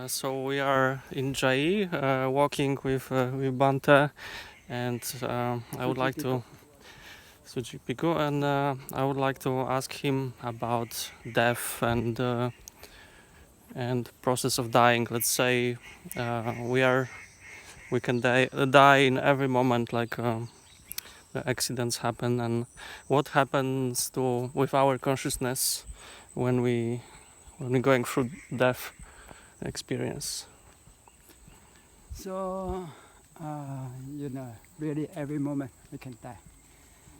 So we are in Jai, walking with Bhante, and I would like to Sujutiko, and I would like to ask him about death and process of dying. Let's say we can die in every moment, like the accidents happen, and what happens with our consciousness when we're going through death experience. So, really every moment we can die.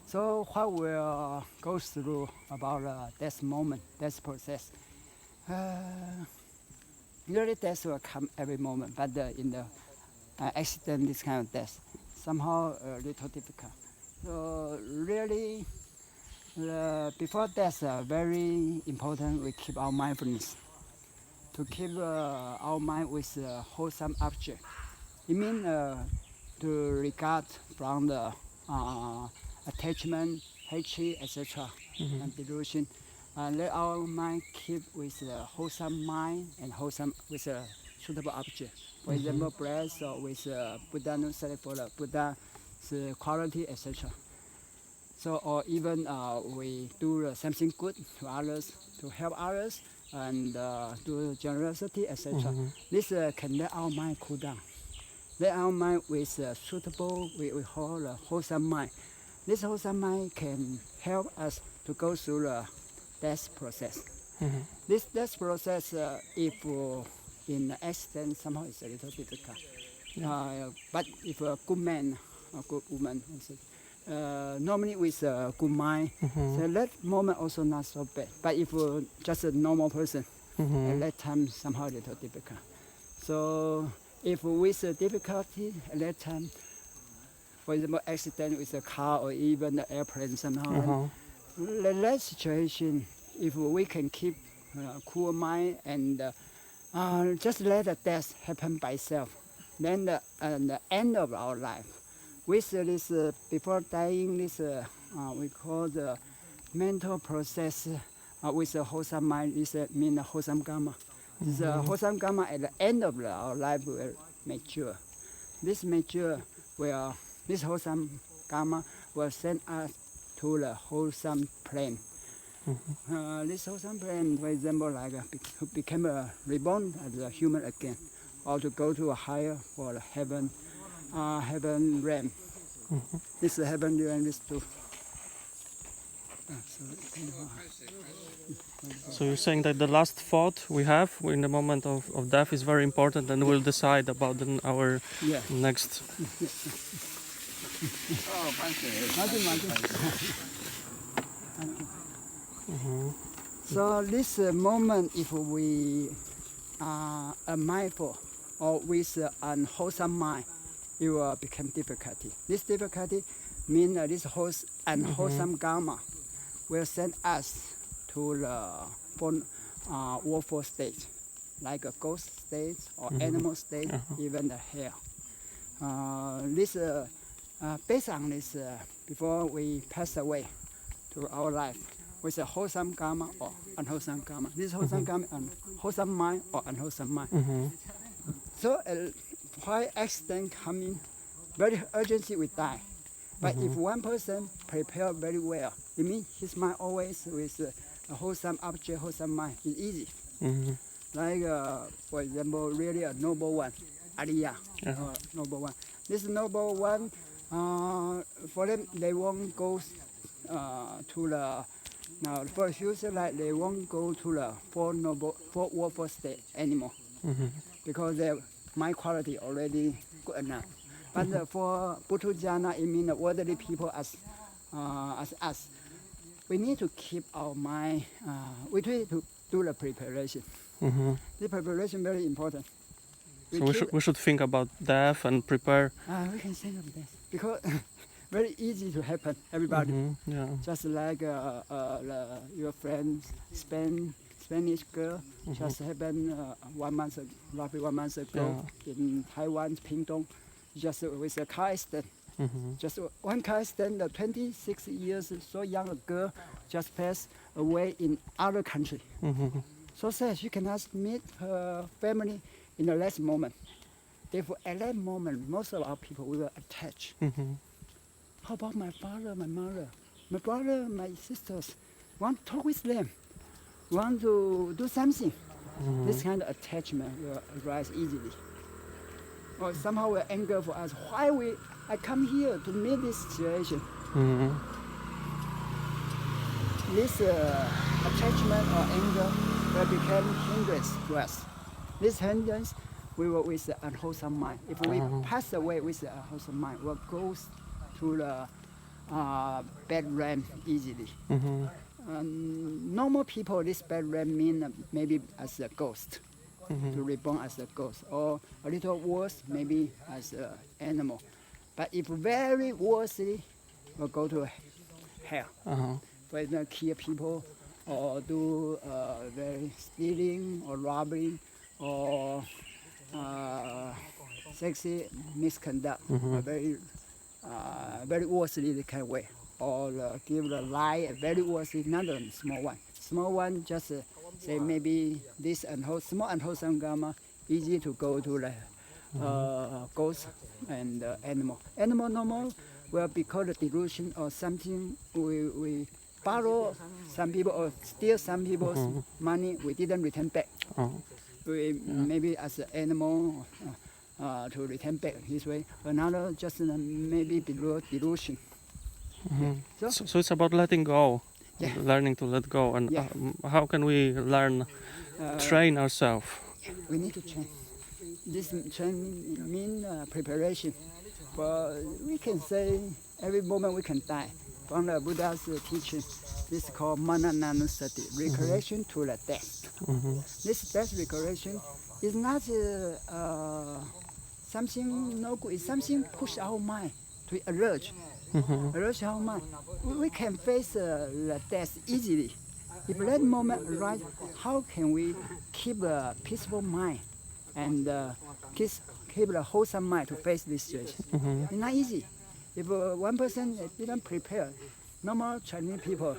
So what we'll go through about death moment, death process. Really death will come every moment, but in the accident, this kind of death, somehow a little difficult. So really, before death, very important we keep our mindfulness. To keep our mind with a wholesome object. It means to regard from the attachment, hatred, etc., and delusion. Let our mind keep with a wholesome mind and wholesome with a suitable object. For example, breath or with Buddha study for the Buddha's quality, etc. So, or even we do something good to others, to help others, and do generosity, etc. This can let our mind cool down. Let our mind with suitable, we call a wholesome mind. This wholesome mind can help us to go through the death process. This death process, if in accident, somehow it's a little difficult. But if a good man or good woman, normally with a good mind, so that moment also not so bad. But if just a normal person, at that time somehow a little difficult. So if with a difficulty at that time, for example, accident with a car or even the airplane somehow, in that situation, if we can keep cool mind and just let the death happen by itself, then the end of our life. With this, before dying, this we call the mental process with a wholesome mind. This means wholesome karma. This wholesome karma at the end of our life will mature. This wholesome karma will send us to the wholesome plane. This wholesome plane, for example, like to become a reborn as a human again, or to go to a higher for the heaven realm. This is heaven realm, this too. So you're saying that the last thought we have in the moment of death is very important, and we'll decide about our next. So this moment, if we are mindful or with unwholesome mind, it will become difficulty. This difficulty means this unwholesome karma will send us to the woeful state, like a ghost state or animal state, even the hell. Based on this, before we pass away to our life, with a wholesome karma or unwholesome karma. This wholesome karma, wholesome mind or unwholesome mind. So why accident coming, very urgently we die. But if one person prepare very well, it means his mind always with a wholesome object, wholesome mind. It's easy. Like, for example, really a noble one, Ariya, noble one. This noble one, for them, they won't go to the, now for future, like they won't go to the four woeful state anymore. Because their mind quality already good enough. But for Buddha-jhana, it means the worldly people as us. We need to keep our mind, we need to do the preparation. The preparation very important. We should think about death and prepare. We can think of death because very easy to happen, everybody. Just like your friend, Spanish girl, just happened roughly 1 month ago in Taiwan, Pingdong, just with a car accident. Just one car accident, 26 years, so young a girl just passed away in other country. So sad, she cannot meet her family in the last moment. Therefore, at that moment, most of our people, we were attached. How about my father, my mother, my brother, my sisters? Want to talk with them, want to do something. This kind of attachment will arise easily. Or somehow will anger for us. Why I come here to meet this situation? This attachment or anger will become hindrance to us. This hindrance, we will with the unwholesome mind. If we pass away with the unwholesome mind, we'll go to the bad realm easily. Normal people, this bad realm mean maybe as a ghost, to reborn as a ghost, or a little worse, maybe as an animal. But if very worstly, we'll go to hell. For example, kill people, or do very stealing or robbing, or sexy misconduct, very worstly the kind of way, or give the lie, very worstly, not a small one. Small one just say maybe this small unwholesome karma, easy to go to the ghost and animal. Animal normal will because of delusion or something we borrow some people or steal some people's money, we didn't return back. We maybe as an animal to return back this way. Another just maybe below delusion. So it's about letting go, learning to let go. And how can we train ourselves? We need to train. This training means preparation. But we can say every moment we can die. From the Buddha's teaching, this is called Manananusati, recollection to the death. This death recollection is not something no good, it's something push our mind to urge our mind. We can face the death easily. If that moment arrives, how can we keep a peaceful mind and keep a wholesome mind to face this situation? It's not easy. If one person didn't prepare, normal Chinese people,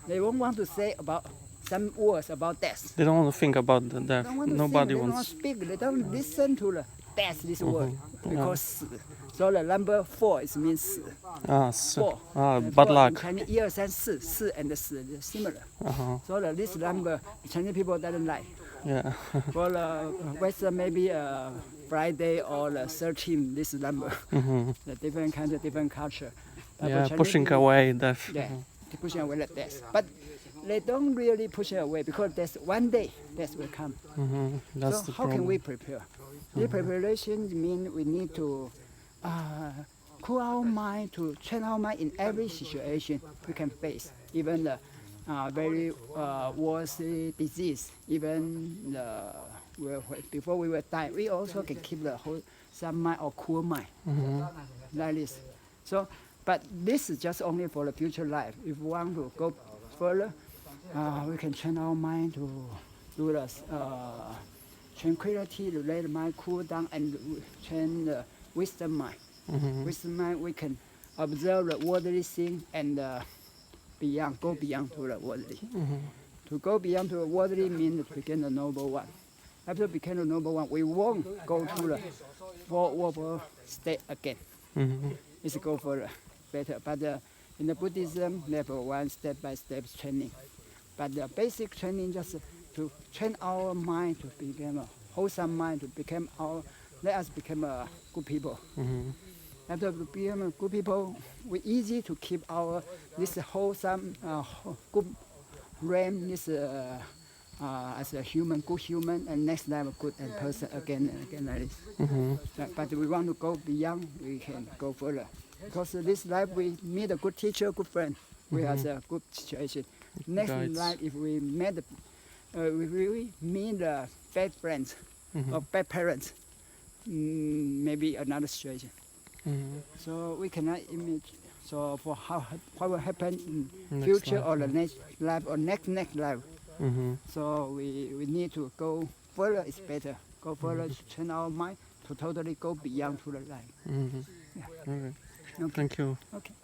they won't want to say about some words about death. They don't want to think about the death. Nobody they wants. They don't speak. They don't listen to the death. This word because so the number 4 is means 4. Bad luck. In Chinese 1, 2, 3, 4 and 4 similar. So this number Chinese people doesn't like. Yeah. For Western maybe Friday or the 13, this number, the different kind of different culture. Pushing people, away death. Yeah, pushing away the death. But they don't really push it away because there's one day death will come. That's so how can we prepare? The preparation means we need to cool our mind, to train our mind in every situation we can face, even the very worse disease, even before we will die, we also can keep the wholesome mind or cool mind, like this. So, but this is just only for the future life. If we want to go further, we can train our mind to do the tranquility, to let the mind cool down, and train the wisdom mind. Wisdom mind, we can observe the worldly thing and go beyond to the worldly. To go beyond to the worldly means to become the noble one. After becoming the noble one, we won't go to the fourth state again. It's go for better. But in the Buddhism, level 1 step-by-step training. But the basic training just to train our mind to become a wholesome mind, to become let us become a good people. After becoming good people, we easy to keep this wholesome, good realm, this as a human, good human, and next level good and person again and again like this. But we want to go beyond, we can go further. Because this life we meet a good teacher, good friend, we have a good situation. Next life, if we meet bad friends or bad parents, maybe another situation. So we cannot imagine. So for what will happen in future life, or the next life or next life. So we need to go further. It's better. Go further to train our mind to totally go beyond to the life. Okay. Thank you. Okay.